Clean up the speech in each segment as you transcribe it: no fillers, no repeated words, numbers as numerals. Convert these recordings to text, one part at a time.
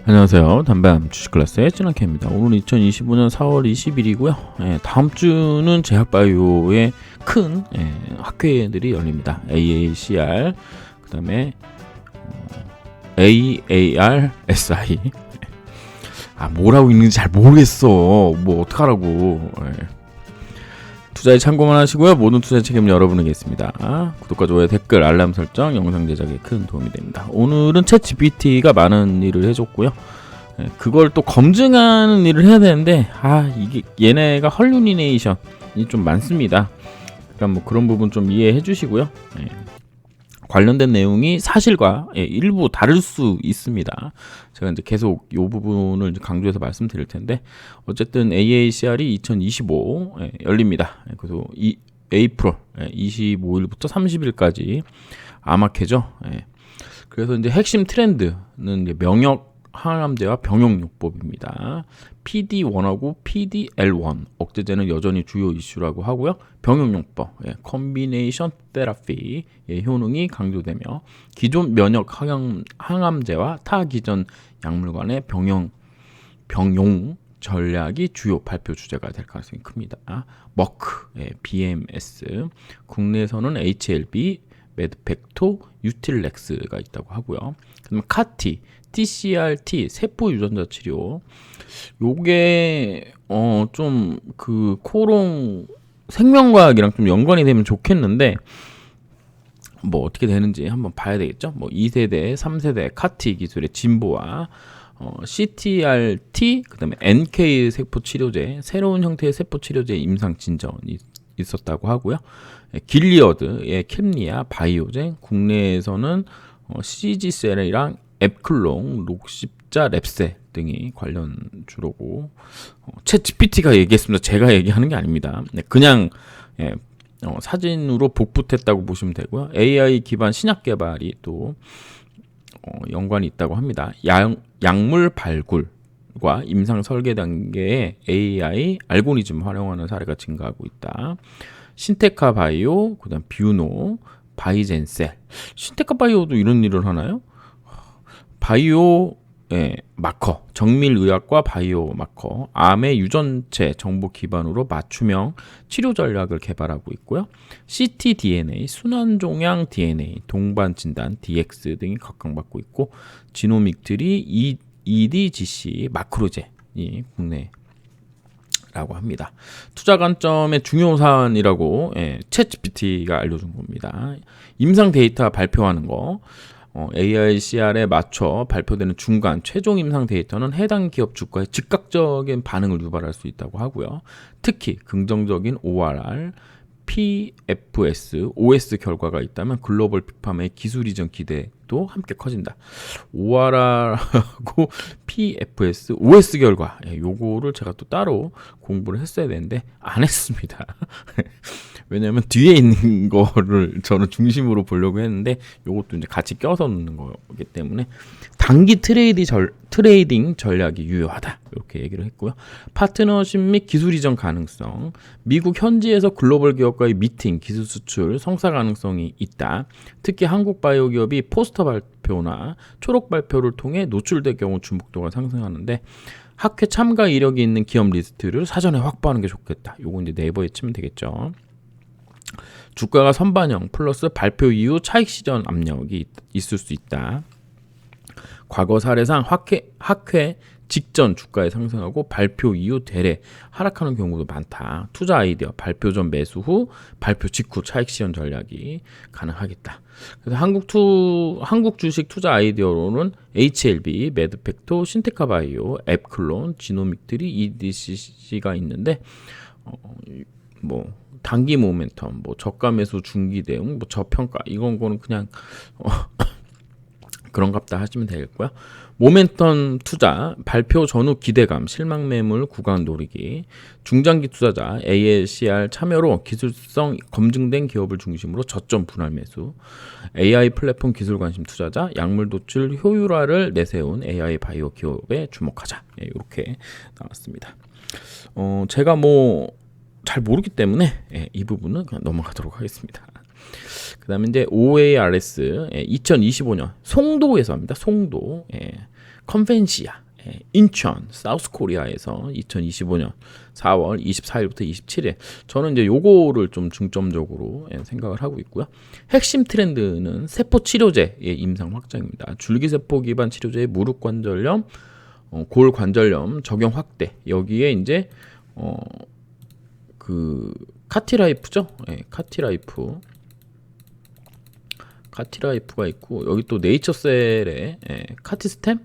안녕하세요. 담배함 주식클래스의 찐한캐입니다. 오늘 2025년 4월 20일이고요. 다음 주는 제약바이오의 큰 학회들이 열립니다. AACR, 그 다음에 AARSI. 뭐라고 읽는지 잘 모르겠어. 뭐 어떡하라고. 투자에 참고만 하시고요. 모든 투자 책임은 여러분에게 있습니다. 구독과 좋아요, 댓글, 알람 설정, 영상 제작에 큰 도움이 됩니다. 오늘은 챗GPT가 많은 일을 해줬고요. 그걸 또 검증하는 일을 해야 되는데 이게 얘네가 헐루미네이션이 좀 많습니다. 그러니까 뭐 그런 부분 좀 이해해 주시고요. 관련된 내용이 사실과 일부 다를 수 있습니다. 제가 이제 계속 이 부분을 강조해서 말씀드릴 텐데, 어쨌든 AACR이 2025 열립니다. 그래서 에이프릴 25일부터 30일까지 암학회죠. 그래서 이제 핵심 트렌드는 이제 명역 항암제와 병용요법입니다. PD1하고 PDL1 억제제는 여전히 주요 이슈라고 하고요. 병용요법, 컴비네이션 테라피의 효능이 강조되며 기존 면역 항암제와 타 기존 약물 간의 병용 전략이 주요 발표 주제가 될 가능성이 큽니다. 머크, BMS, 국내에서는 HLB, 메드펙토, 유틸렉스가 있다고 하고요. 그다음에 카티, TCRT 세포 유전자 치료. 요게 좀 그 코롱 생명과학이랑 좀 연관이 되면 좋겠는데 뭐 어떻게 되는지 한번 봐야 되겠죠. 뭐 2세대, 3세대 카티 기술의 진보와 CTRT 그다음에 NK 세포 치료제, 새로운 형태의 세포 치료제 임상 진전이 있었다고 하고요. 길리어드의 캡리아 바이오젠, 국내에서는 CG셀이랑 앱클롱, 록십자, 랩세 등이 관련 주로고, 챗 GPT가 얘기했습니다. 제가 얘기하는 게 아닙니다. 그냥 사진으로 복붙했다고 보시면 되고요. AI 기반 신약 개발이 또 연관이 있다고 합니다. 약물 발굴과 임상 설계 단계에 AI 알고리즘 활용하는 사례가 증가하고 있다. 신테카 바이오, 그다음 뷰노, 바이젠셀. 신테카 바이오도 이런 일을 하나요? 바이오 마커, 정밀의학과 바이오 마커, 암의 유전체 정보 기반으로 맞춤형 치료 전략을 개발하고 있고요. ctDNA, 순환종양 DNA, 동반 진단, DX 등이 각광받고 있고, 지노믹들이 EDGC 마크로제이 국내라고 합니다. 투자 관점의 중요 사안이라고 챗GPT가 알려준 겁니다. 임상 데이터 발표하는 거. AICR에 맞춰 발표되는 중간 최종 임상 데이터는 해당 기업 주가에 즉각적인 반응을 유발할 수 있다고 하고요. 특히 긍정적인 ORR, PFS, OS 결과가 있다면 글로벌 빅파마의 기술 이전 기대도 함께 커진다. ORR하고 PFS, OS 결과 요거를 제가 또 따로 공부를 했어야 되는데 안 했습니다. 왜냐면 뒤에 있는 거를 저는 중심으로 보려고 했는데 요것도 이제 같이 껴서 넣는 거기 때문에 단기 트레이딩 전략이 유효하다. 이렇게 얘기를 했고요. 파트너십 및 기술 이전 가능성, 미국 현지에서 글로벌 기업과의 미팅, 기술 수출, 성사 가능성이 있다. 특히 한국 바이오 기업이 포스터 발표나 초록 발표를 통해 노출될 경우 주목도가 상승하는데 학회 참가 이력이 있는 기업 리스트를 사전에 확보하는 게 좋겠다. 요거 이제 네이버에 치면 되겠죠. 주가가 선반영 플러스 발표 이후 차익 실현 압력이 있을 수 있다. 과거 사례상 학회 직전 주가에 상승하고 발표 이후 대래 하락하는 경우도 많다. 투자 아이디어, 발표 전 매수 후, 발표 직후 차익 실현 전략이 가능하겠다. 그래서 한국 주식 투자 아이디어로는 HLB, 메드펙토, 신테카바이오, 앱클론, 지노믹들이 EDCC가 있는데 뭐 단기 모멘텀, 뭐 저가 매수 중기 대응, 뭐 저평가 이건 거는 그냥 그런갑다 하시면 되겠고요. 모멘텀 투자, 발표 전후 기대감, 실망 매물 구간 노리기, 중장기 투자자, ALCR 참여로 기술성 검증된 기업을 중심으로 저점 분할 매수, AI 플랫폼 기술 관심 투자자, 약물 도출 효율화를 내세운 AI 바이오 기업에 주목하자. 이렇게 나왔습니다. 제가 뭐 잘 모르기 때문에 이 부분은 그냥 넘어가도록 하겠습니다. 그다음에 이제 OARS 2025년 송도에서 합니다. 송도 컨벤시아 인천 사우스코리아에서 2025년 4월 24일부터 27일 저는 이제 요거를 좀 중점적으로 생각을 하고 있고요. 핵심 트렌드는 세포 치료제의 임상 확장입니다. 줄기세포 기반 치료제의 무릎 관절염, 골 관절염 적용 확대. 여기에 이제 그 카티라이프죠. 카티라이프가 있고 여기 또 네이처셀의 카티스템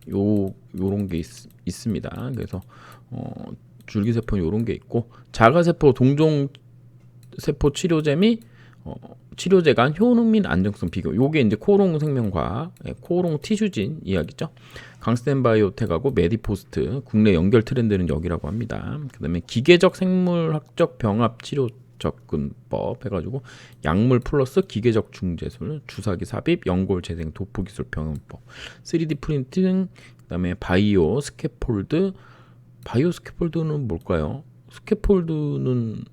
요런 게 있습니다. 그래서 줄기세포 요런 게 있고 자가세포 동종세포 치료제 및 치료제 간 효능 및 안정성 비교. 요게 이제 코오롱 생명과학, 코오롱 티슈진 이야기죠. 강스텐 바이오텍하고 메디포스트 국내 연결 트렌드는 여기라고 합니다. 그다음에 기계적 생물학적 병합 치료 접근법 해가지고 약물 플러스 기계적 중재술, 주사기 삽입, 연골 재생 도포 기술 병용법, 3D 프린팅, 그다음에 바이오 스캐폴드. 바이오 스캐폴드는 뭘까요? 스캐폴드는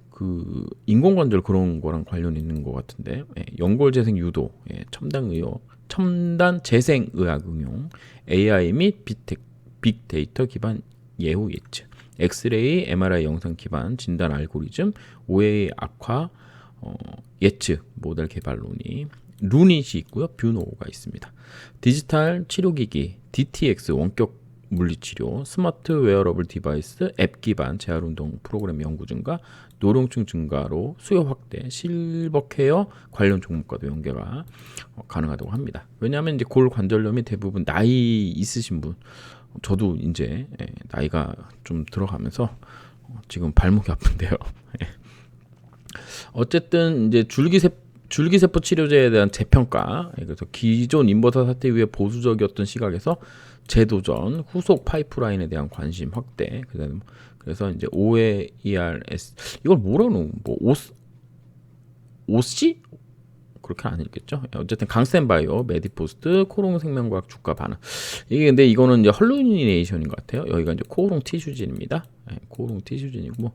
그 인공관절 그런 거랑 관련 있는 것 같은데, 연골 재생 유도, 첨단 재생 의학 응용, AI 및 빅데이터 기반 예후 예측, 엑스레이, MRI 영상 기반 진단 알고리즘, OA 악화 예측 모델 개발 논의, 루닛이 있고요. 뷰노가 있습니다. 디지털 치료기기, DTX 원격 물리치료, 스마트 웨어러블 디바이스, 앱 기반 재활운동 프로그램 연구 증가, 노령층 증가로 수요 확대, 실버케어 관련 종목과도 연계가 가능하다고 합니다. 왜냐하면 이제 골 관절염이 대부분 나이 있으신 분, 저도 이제 나이가 좀 들어가면서 지금 발목이 아픈데요. 어쨌든 이제 줄기세포 치료제에 대한 재평가, 그래서 기존 인버터 사태 이후에 보수적이었던 시각에서 재도전, 후속 파이프라인에 대한 관심 확대, 그래서 이제 OAERS 이걸 뭐라고 OC? 그렇게 안 읽겠죠. 어쨌든 강센바이오, 메디포스트, 코오롱 생명과학 주가 반응. 이게 근데 이거는 이제 헐루미네이션인 것 같아요. 여기가 이제 코오롱 티슈진입니다. 코오롱 티슈진이고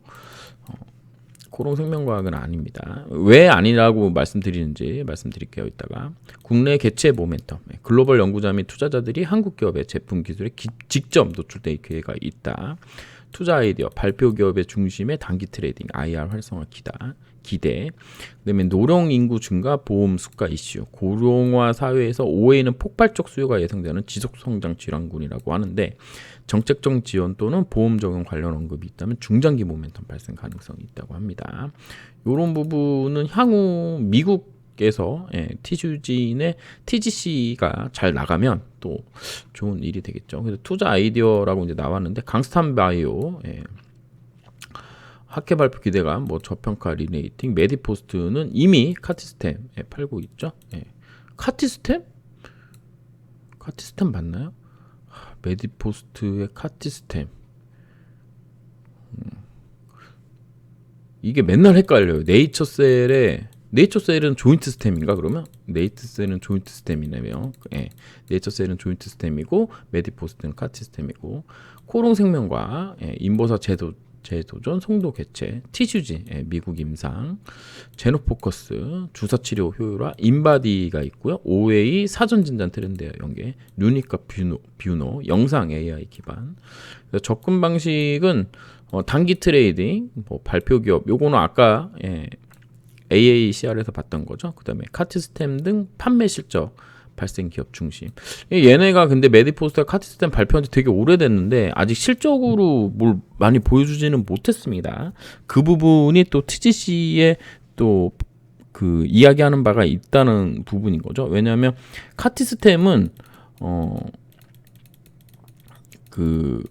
코오롱 생명과학은 아닙니다. 왜 아니라고 말씀드리는지 말씀드릴게요. 이따가 국내 개체 모멘텀, 글로벌 연구자 및 투자자들이 한국 기업의 제품 기술에 직접 노출될 기회가 있다. 투자 아이디어, 발표 기업의 중심의 단기 트레이딩, IR 활성화 기대. 그다음에 노령 인구 증가, 보험 수가 이슈, 고령화 사회에서 OA는 폭발적 수요가 예상되는 지속 성장 질환군이라고 하는데 정책적 지원 또는 보험 적용 관련 언급이 있다면 중장기 모멘텀 발생 가능성이 있다고 합니다. 이런 부분은 향후 미국에서 티슈진의 TGC가 잘 나가면 또 좋은 일이 되겠죠. 그래서 투자 아이디어라고 이제 나왔는데 강스탄 바이오 학회 발표 기대가 저평가 리네이팅, 메디포스트는 이미 카티스템에 팔고 있죠. 카티스템 맞나요? 메디포스트의 카티스템. 이게 맨날 헷갈려요. 네이처셀은 조인트 스템인가 그러면? 네이처셀은 조인트 스템이네요. 네이처셀은 조인트 스템이고 메디포스트는 카티스템이고 코오롱 생명과 인버사 재도전, 송도 개체, 티슈진, 미국 임상, 제노포커스, 주사치료 효율화, 인바디가 있고요. OA 사전진단 트렌드 연계, 루닛과 뷰노, 영상 AI 기반. 접근 방식은 단기 트레이딩, 발표 기업, 요거는 아까 AACR에서 봤던 거죠. 그 다음에 카티스템 등 판매 실적 발생 기업 중심. 얘네가 근데 메디포스트와 카티스템 발표한 지 되게 오래됐는데 아직 실적으로 뭘 많이 보여주지는 못했습니다. 그 부분이 또 TGC에 또 그 이야기하는 바가 있다는 부분인 거죠. 왜냐하면 카티스템은 그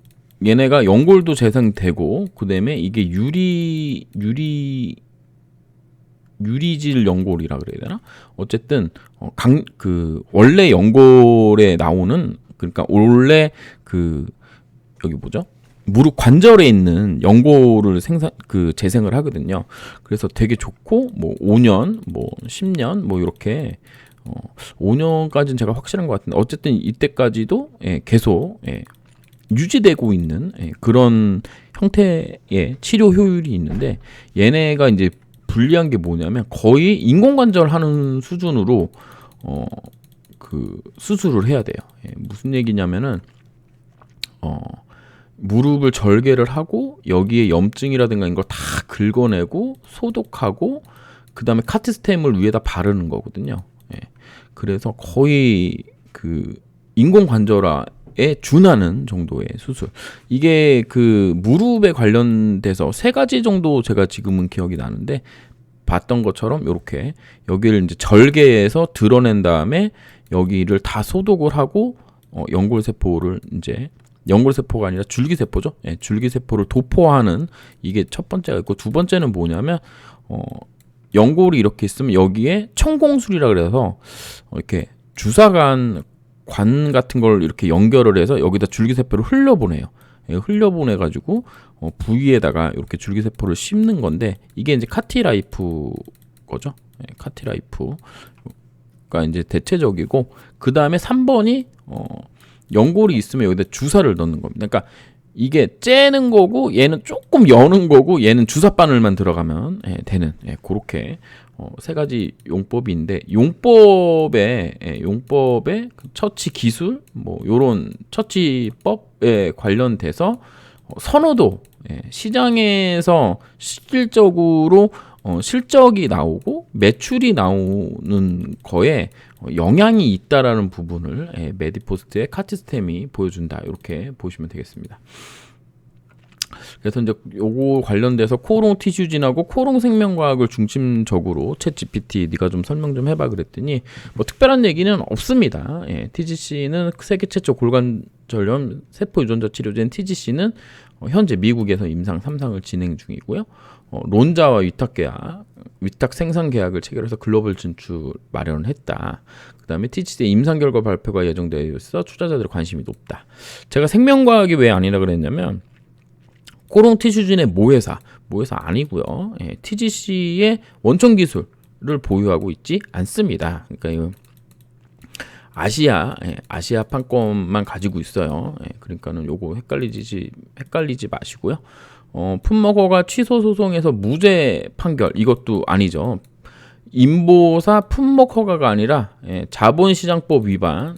얘네가 연골도 재생되고 그다음에 이게 유리질 연골이라 그래야 되나? 어쨌든 원래 연골에 나오는, 그러니까 원래 여기 뭐죠? 무릎 관절에 있는 연골을 재생을 하거든요. 그래서 되게 좋고 5년, 10년 이렇게 5년까지는 제가 확실한 것 같은데 어쨌든 이때까지도 계속 유지되고 있는 그런 형태의 치료 효율이 있는데 얘네가 이제 불리한 게 뭐냐면 거의 인공관절 하는 수준으로 그 수술을 해야 돼요. 무슨 얘기냐면은 무릎을 절개를 하고 여기에 염증이라든가 이런 걸 다 긁어내고 소독하고 그 다음에 카트스템을 위에다 바르는 거거든요. 그래서 거의 그 인공관절화에 준하는 정도의 수술. 이게 그 무릎에 관련돼서 3가지 정도 제가 지금은 기억이 나는데 봤던 것처럼 이렇게 여기를 이제 절개해서 드러낸 다음에 여기를 다 소독을 하고 연골세포를 이제 연골세포가 아니라 줄기세포죠. 줄기세포를 도포하는 이게 첫 번째가 있고 두 번째는 뭐냐면 연골이 이렇게 있으면 여기에 천공술이라 그래서 이렇게 주사관 관 같은 걸 이렇게 연결을 해서 여기다 줄기세포를 흘려보내요. 흘려보내가지고 부위에다가 이렇게 줄기세포를 심는 건데 이게 이제 카티라이프 거죠. 카티라이프가 이제 대체적이고 그 다음에 3번이 연골이 있으면 여기다 주사를 넣는 겁니다. 그러니까 이게 째는 거고 얘는 조금 여는 거고 얘는 주사 바늘만 들어가면 되는 그렇게 3가지 용법인데 용법의 그 처치 기술 뭐 요런 처치법에 관련돼서 선호도 시장에서 실질적으로 실적이 나오고 매출이 나오는 거에 영향이 있다라는 부분을 메디포스트의 카티스템이 보여준다 이렇게 보시면 되겠습니다. 그래서 이제 요거 관련돼서 코롱 티슈진하고 코롱 생명과학을 중심적으로 챗 GPT 네가 좀 설명 좀 해봐 그랬더니 뭐 특별한 얘기는 없습니다. TGC는 세계 최초 골관절염 세포 유전자 치료제인 TGC는 현재 미국에서 임상 3상을 진행 중이고요. 론자와 위탁 생산 계약을 체결해서 글로벌 진출 마련을 했다. 그 다음에 TGC의 임상 결과 발표가 예정되어 있어 투자자들의 관심이 높다. 제가 생명과학이 왜 아니라 그랬냐면 코롱 티슈진의 모회사 아니고요. TGC의 원천 기술을 보유하고 있지 않습니다. 그러니까 이거 아시아 판권만 가지고 있어요. 그러니까는 요거 헷갈리지 마시고요. 품목허가 취소 소송에서 무죄 판결 이것도 아니죠. 인보사 품목허가가 아니라 자본시장법 위반,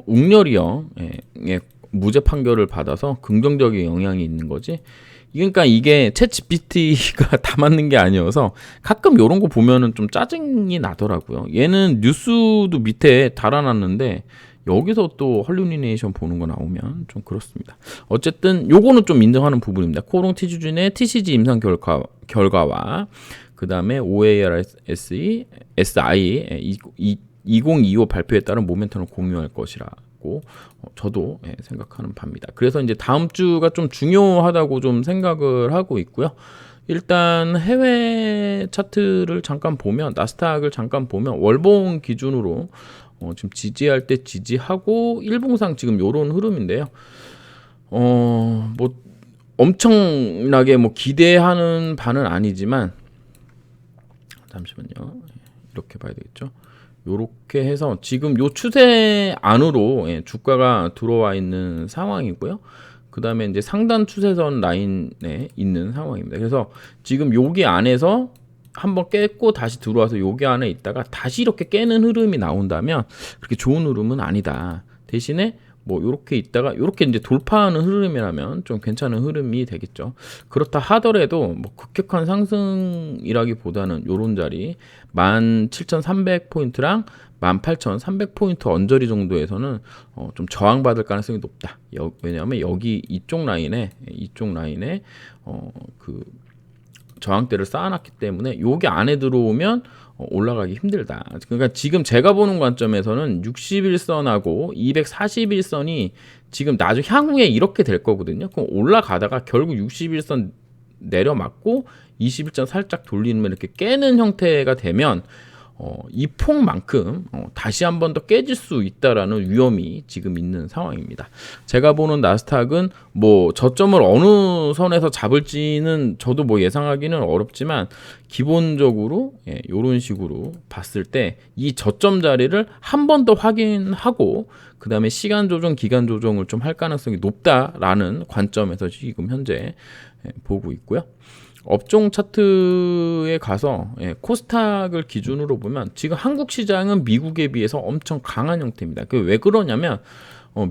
웅렬이형의 무죄 판결을 받아서 긍정적인 영향이 있는 거지. 그러니까 이게 챗 GPT가 다 맞는 게 아니어서 가끔 이런 거 보면은 좀 짜증이 나더라고요. 얘는 뉴스도 밑에 달아놨는데 여기서 또 헐리우니네이션 보는 거 나오면 좀 그렇습니다. 어쨌든 요거는 좀 인정하는 부분입니다. 코롱 티슈진의 TCG 임상 결과와 그 다음에 OARSE SI 2025 발표에 따른 모멘텀을 공유할 것이라고 저도 생각하는 바입니다. 그래서 이제 다음 주가 좀 중요하다고 좀 생각을 하고 있고요. 일단 해외 차트를 잠깐 보면 나스닥을 잠깐 보면 월봉 기준으로 지금 지지할 때 지지하고 일봉상 지금 요런 흐름인데요. 뭐 엄청나게 뭐 기대하는 바는 아니지만 잠시만요. 이렇게 봐야 되겠죠. 요렇게 해서 지금 요 추세 안으로 주가가 들어와 있는 상황이고요. 그 다음에 이제 상단 추세선 라인에 있는 상황입니다. 그래서 지금 여기 안에서 한번 깼고 다시 들어와서 여기 안에 있다가 다시 이렇게 깨는 흐름이 나온다면 그렇게 좋은 흐름은 아니다. 대신에 뭐 요렇게 있다가 요렇게 이제 돌파하는 흐름이라면 좀 괜찮은 흐름이 되겠죠. 그렇다 하더라도 뭐 급격한 상승이라기보다는 요런 자리 17,300포인트랑 18,300포인트 언저리 정도에서는 좀 저항받을 가능성이 높다. 왜냐하면 여기 이쪽 라인에 그 저항대를 쌓아놨기 때문에 여기 안에 들어오면 올라가기 힘들다. 그러니까 지금 제가 보는 관점에서는 61선하고 241선이 지금 나중에 향후에 이렇게 될 거거든요. 그럼 올라가다가 결국 61선 내려맞고 21선 살짝 돌리면 이렇게 깨는 형태가 되면 이 폭만큼 다시 한 번 더 깨질 수 있다라는 위험이 지금 있는 상황입니다. 제가 보는 나스닥은 뭐 저점을 어느 선에서 잡을지는 저도 뭐 예상하기는 어렵지만 기본적으로 이런 식으로 봤을 때 이 저점 자리를 한 번 더 확인하고 그 다음에 시간 조정, 기간 조정을 좀 할 가능성이 높다라는 관점에서 지금 현재 보고 있고요. 업종 차트에 가서 코스닥을 기준으로 보면 지금 한국 시장은 미국에 비해서 엄청 강한 형태입니다. 그 왜 그러냐면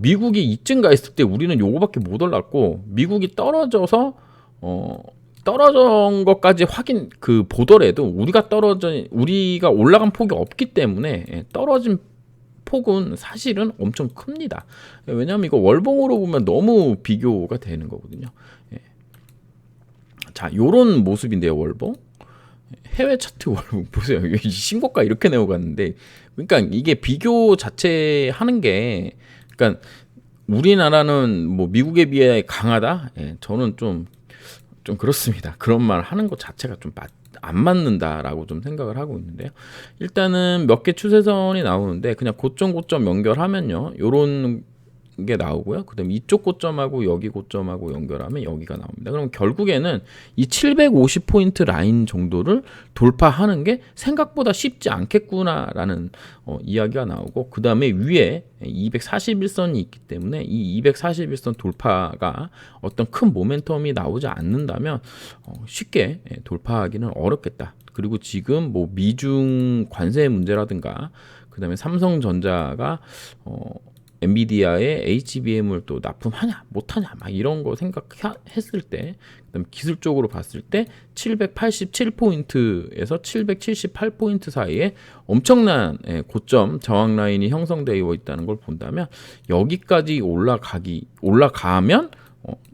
미국이 이쯤 가 있을 때 우리는 요거밖에 못 올랐고 미국이 떨어져서 떨어진 것까지 확인 보더라도 우리가 올라간 폭이 없기 때문에 떨어진 폭은 사실은 엄청 큽니다. 왜냐하면 이거 월봉으로 보면 너무 비교가 되는 거거든요. 자, 요런 모습인데요, 월봉. 해외 차트 월봉 보세요. 신고가 이렇게 내어갔는데, 그러니까 이게 비교 자체 하는 게, 그러니까 우리나라는 뭐 미국에 비해 강하다. 저는 좀 그렇습니다. 그런 말 하는 것 자체가 좀 안 맞는다라고 좀 생각을 하고 있는데요. 일단은 몇 개 추세선이 나오는데 그냥 고점 연결하면요, 요런 게 나오고요. 그다음에 이쪽 고점하고 여기 고점하고 연결하면 여기가 나옵니다. 그럼 결국에는 이 750포인트 라인 정도를 돌파하는 게 생각보다 쉽지 않겠구나라는 이야기가 나오고, 그다음에 위에 241선이 있기 때문에 이 241선 돌파가 어떤 큰 모멘텀이 나오지 않는다면 쉽게 돌파하기는 어렵겠다. 그리고 지금 뭐 미중 관세 문제라든가 그다음에 삼성전자가 엔비디아의 HBM을 또 납품하냐 못하냐 막 이런 거 생각했을 때, 그다음 기술적으로 봤을 때 787포인트에서 778포인트 사이에 엄청난 고점 저항 라인이 형성되어 있다는 걸 본다면 여기까지 올라가면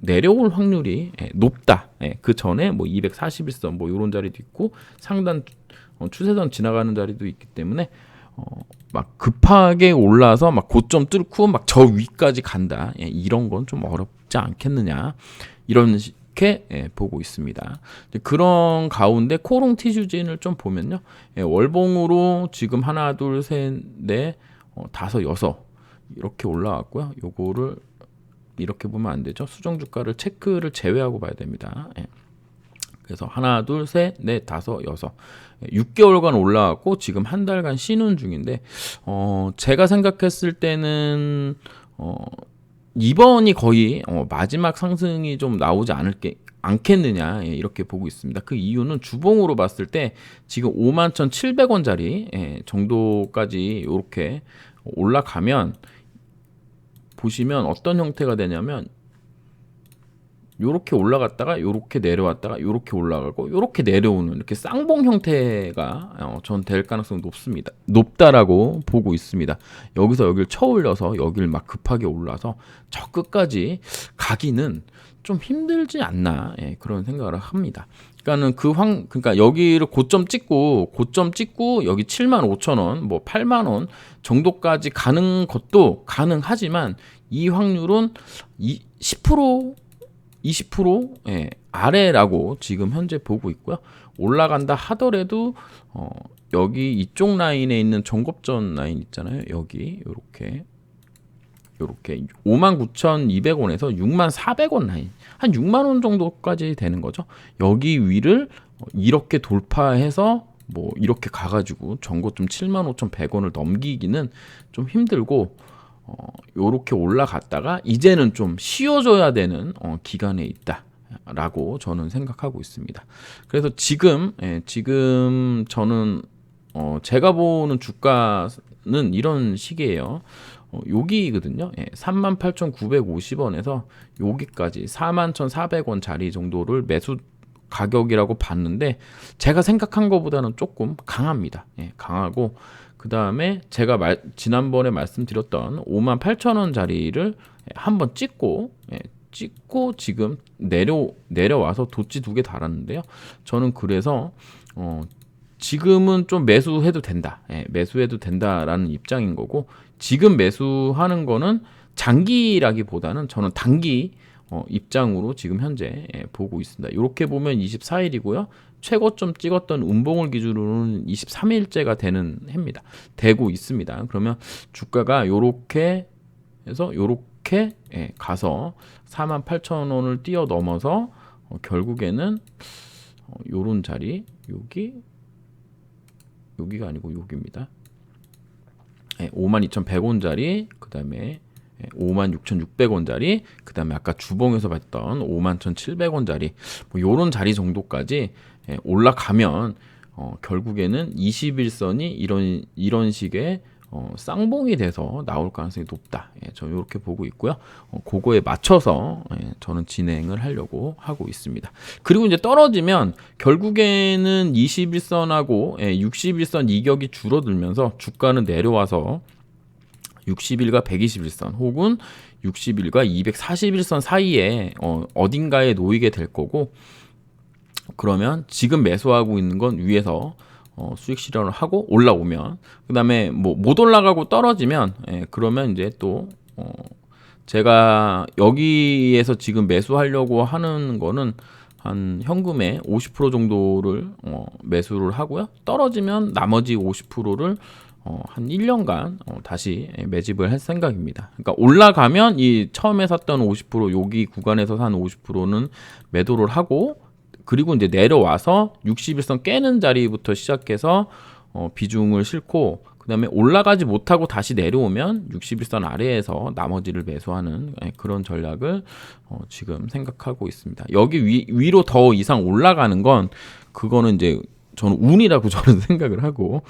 내려올 확률이 높다. 그 전에 뭐 241선 뭐 이런 자리도 있고 상단 추세선 지나가는 자리도 있기 때문에 막 급하게 올라서 막 고점 뚫고 막 저 위까지 간다. 이런 건 좀 어렵지 않겠느냐. 이렇게 보고 있습니다. 그런 가운데 코롱 티슈진을 좀 보면요. 월봉으로 지금 하나, 둘, 셋, 넷, 다섯, 여섯 이렇게 올라왔고요. 요거를 이렇게 보면 안 되죠. 수정 주가를 체크를 제외하고 봐야 됩니다. 그래서 하나, 둘, 셋, 넷, 다섯, 여섯 6개월간 올라왔고 지금 한 달간 쉬는 중인데 제가 생각했을 때는 이번이 거의 마지막 상승이 좀 나오지 않겠느냐 이렇게 보고 있습니다. 그 이유는 주봉으로 봤을 때 지금 51,700원짜리 정도까지 이렇게 올라가면 보시면 어떤 형태가 되냐면 요렇게 올라갔다가 요렇게 내려왔다가 요렇게 올라가고 요렇게 내려오는 이렇게 쌍봉 형태가 전 될 가능성이 높다라고 보고 있습니다. 여기서 여길 쳐올려서 여길 막 급하게 올라서 저 끝까지 가기는 좀 힘들지 않나 그런 생각을 합니다. 그러니까는 그러니까 여기를 고점 찍고 여기 75,000원 뭐 8만원 정도까지 가는 것도 가능하지만 이 확률은 10% 20% 아래라고 지금 현재 보고 있고요. 올라간다 하더라도 여기 이쪽 라인에 있는 정곱전 라인 있잖아요. 여기 요렇게 59,200원에서 64,000원 라인 한 6만 원 정도까지 되는 거죠. 여기 위를 이렇게 돌파해서 뭐 이렇게 가가지고 전고점 75,100원을 넘기기는 좀 힘들고 요렇게 올라갔다가 이제는 좀 쉬어줘야 되는 기간에 있다라고 저는 생각하고 있습니다. 그래서 지금 저는 제가 보는 주가는 이런 식이에요. 여기거든요. 38,950원에서 여기까지 41,400원 자리 정도를 매수 가격이라고 봤는데 제가 생각한 것보다는 조금 강합니다. 강하고 그 다음에 제가 지난번에 말씀드렸던 58,000원 자리를 한번 찍고 지금 내려와서 도치 2개 달았는데요. 저는 그래서 지금은 좀 매수해도 된다. 매수해도 된다라는 입장인 거고, 지금 매수하는 거는 장기라기보다는 저는 단기 입장으로 지금 현재 보고 있습니다. 이렇게 보면 24일이고요. 최고점 찍었던 음봉을 기준으로는 23일째가 되는 해입니다. 되고 있습니다. 그러면 주가가 요렇게 해서 요렇게 가서 48,000원을 뛰어넘어서 결국에는 요런 자리 여기가 아니고 여기입니다. 52,100원 자리, 그 다음에 56,600원짜리, 그 다음에 아까 주봉에서 봤던 51,700원짜리 뭐 요런 자리 정도까지 올라가면 결국에는 21선이 이런 식의 쌍봉이 돼서 나올 가능성이 높다. 저는 이렇게 보고 있고요. 그거에 맞춰서 저는 진행을 하려고 하고 있습니다. 그리고 이제 떨어지면 결국에는 21선하고 61선 이격이 줄어들면서 주가는 내려와서 60일과 121선 혹은 60일과 241선 사이에 어딘가에 놓이게 될 거고, 그러면 지금 매수하고 있는 건 위에서 수익 실현을 하고 올라오면, 그 다음에 뭐 못 올라가고 떨어지면 그러면 이제 또 제가 여기에서 지금 매수하려고 하는 거는 한 현금의 50% 정도를 매수를 하고요. 떨어지면 나머지 50%를 한 1년간 다시 매집을 할 생각입니다. 그러니까 올라가면 이 처음에 샀던 50%, 여기 구간에서 산 50%는 매도를 하고, 그리고 이제 내려와서 61선 깨는 자리부터 시작해서 비중을 싣고, 그 다음에 올라가지 못하고 다시 내려오면 61선 아래에서 나머지를 매수하는 그런 전략을 지금 생각하고 있습니다. 여기 위로 더 이상 올라가는 건 그거는 이제 저는 운이라고 저는 생각을 하고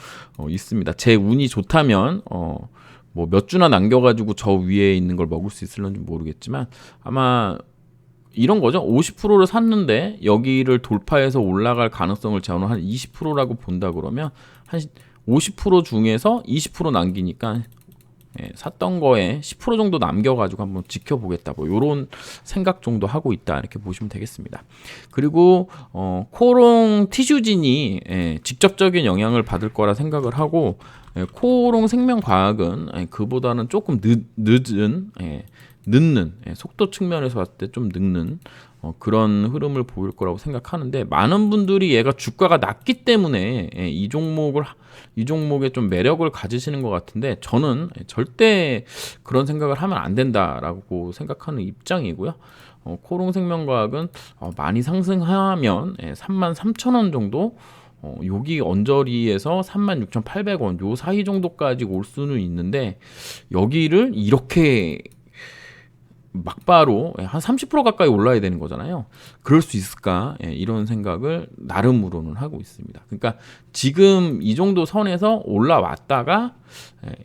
있습니다. 제 운이 좋다면 뭐 몇 주나 남겨가지고 저 위에 있는 걸 먹을 수 있을런지 모르겠지만, 아마 이런 거죠. 50%를 샀는데 여기를 돌파해서 올라갈 가능성을 저는 한 20%라고 본다 그러면 한 50% 중에서 20% 남기니까 샀던 거에 10% 정도 남겨가지고 한번 지켜보겠다, 뭐 이런 생각 정도 하고 있다, 이렇게 보시면 되겠습니다. 그리고 코롱 티슈진이 직접적인 영향을 받을 거라 생각을 하고, 코롱 생명과학은 그보다는 조금 늦는 속도 측면에서 봤을 때 좀 늦는 그런 흐름을 보일 거라고 생각하는데, 많은 분들이 얘가 주가가 낮기 때문에 이 종목에 좀 매력을 가지시는 것 같은데, 저는 절대 그런 생각을 하면 안 된다라고 생각하는 입장이고요. 코롱생명과학은 많이 상승하면 33,000원 정도, 여기 언저리에서 36,800원 요 사이 정도까지 올 수는 있는데, 여기를 이렇게 막바로 한 30% 가까이 올라야 되는 거잖아요. 그럴 수 있을까? 이런 생각을 나름으로는 하고 있습니다. 그러니까 지금 이 정도 선에서 올라왔다가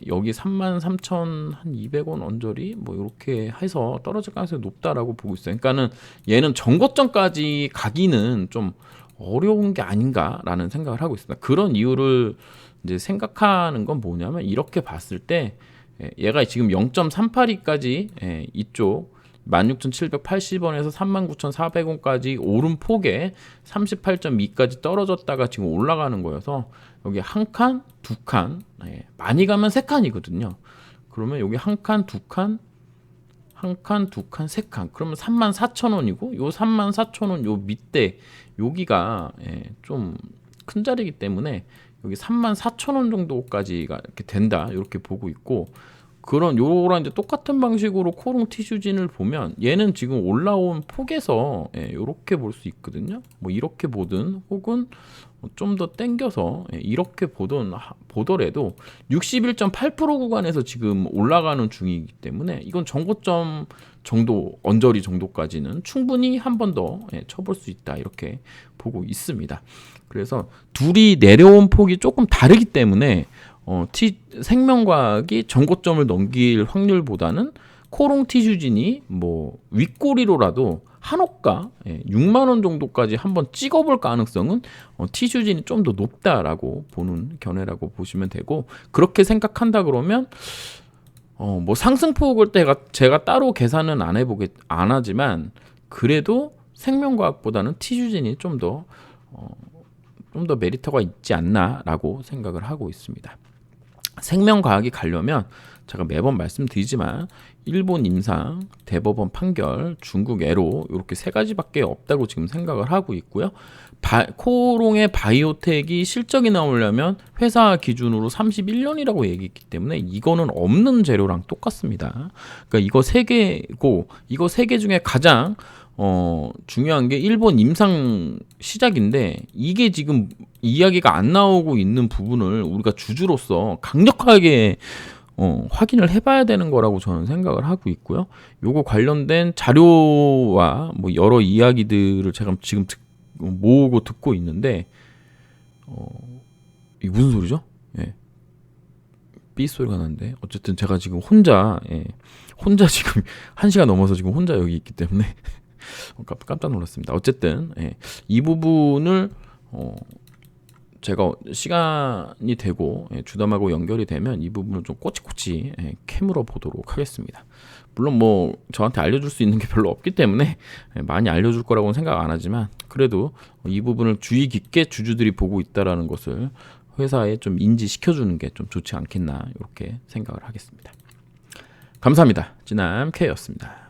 여기 33,200원 언저리 뭐 이렇게 해서 떨어질 가능성이 높다라고 보고 있어요. 그러니까는 얘는 전고점까지 가기는 좀 어려운 게 아닌가라는 생각을 하고 있습니다. 그런 이유를 이제 생각하는 건 뭐냐면, 이렇게 봤을 때 얘가 지금 0.382까지 이쪽 16,780원에서 39,400원까지 오른 폭에 38.2까지 떨어졌다가 지금 올라가는 거여서, 여기 한 칸, 두 칸, 많이 가면 세 칸이거든요. 그러면 여기 한 칸, 두 칸, 한 칸, 두 칸, 세 칸, 그러면 34,000원이고, 요 34,000원 요 밑에 여기가 좀 큰 자리이기 때문에 여기 34,000원 정도까지가 이렇게 된다, 이렇게 보고 있고, 요런 이제 똑같은 방식으로 코롱 티슈진을 보면 얘는 지금 올라온 폭에서 이렇게 볼 수 있거든요. 뭐 이렇게 보든 혹은 좀 더 땡겨서 이렇게 보더라도 61.8% 구간에서 지금 올라가는 중이기 때문에, 이건 전고점 정도, 언저리 정도까지는 충분히 한 번 더 쳐볼 수 있다, 이렇게 보고 있습니다. 그래서 둘이 내려온 폭이 조금 다르기 때문에 생명과학이 전고점을 넘길 확률보다는 코롱 티슈진이 뭐 윗꼬리로라도 한호가 6만 원 정도까지 한번 찍어볼 가능성은 티슈진이 좀 더 높다라고 보는 견해라고 보시면 되고, 그렇게 생각한다 그러면 뭐 상승폭을 제가 따로 계산은 안 하지만, 그래도 생명과학보다는 티슈진이 좀 더 메리트가 있지 않나라고 생각을 하고 있습니다. 생명과학이 가려면 제가 매번 말씀드리지만 일본 임상, 대법원 판결, 중국 애로 이렇게 세 가지밖에 없다고 지금 생각을 하고 있고요. 코롱의 바이오텍이 실적이 나오려면 회사 기준으로 31년이라고 얘기했기 때문에 이거는 없는 재료랑 똑같습니다. 그러니까 이거 세 개고, 이거 세 개 중에 가장 중요한 게 일본 임상 시작인데, 이게 지금 이야기가 안 나오고 있는 부분을 우리가 주주로서 강력하게 확인을 해봐야 되는 거라고 저는 생각을 하고 있고요. 요거 관련된 자료와 뭐 여러 이야기들을 제가 지금 모으고 듣고 있는데 이게 무슨 소리죠? 예. 삐 소리가 나는데 어쨌든 제가 지금 혼자 지금 1시간 넘어서 지금 혼자 여기 있기 때문에 깜짝 놀랐습니다. 어쨌든 이 부분을 제가 시간이 되고 주담하고 연결이 되면 이 부분을 좀 꼬치꼬치 캐물어 보도록 하겠습니다. 물론 뭐 저한테 알려줄 수 있는 게 별로 없기 때문에 많이 알려줄 거라고는 생각 안 하지만 그래도 이 부분을 주의 깊게 주주들이 보고 있다라는 것을 회사에 좀 인지시켜주는 게 좀 좋지 않겠나 이렇게 생각을 하겠습니다. 감사합니다. 진남 K였습니다.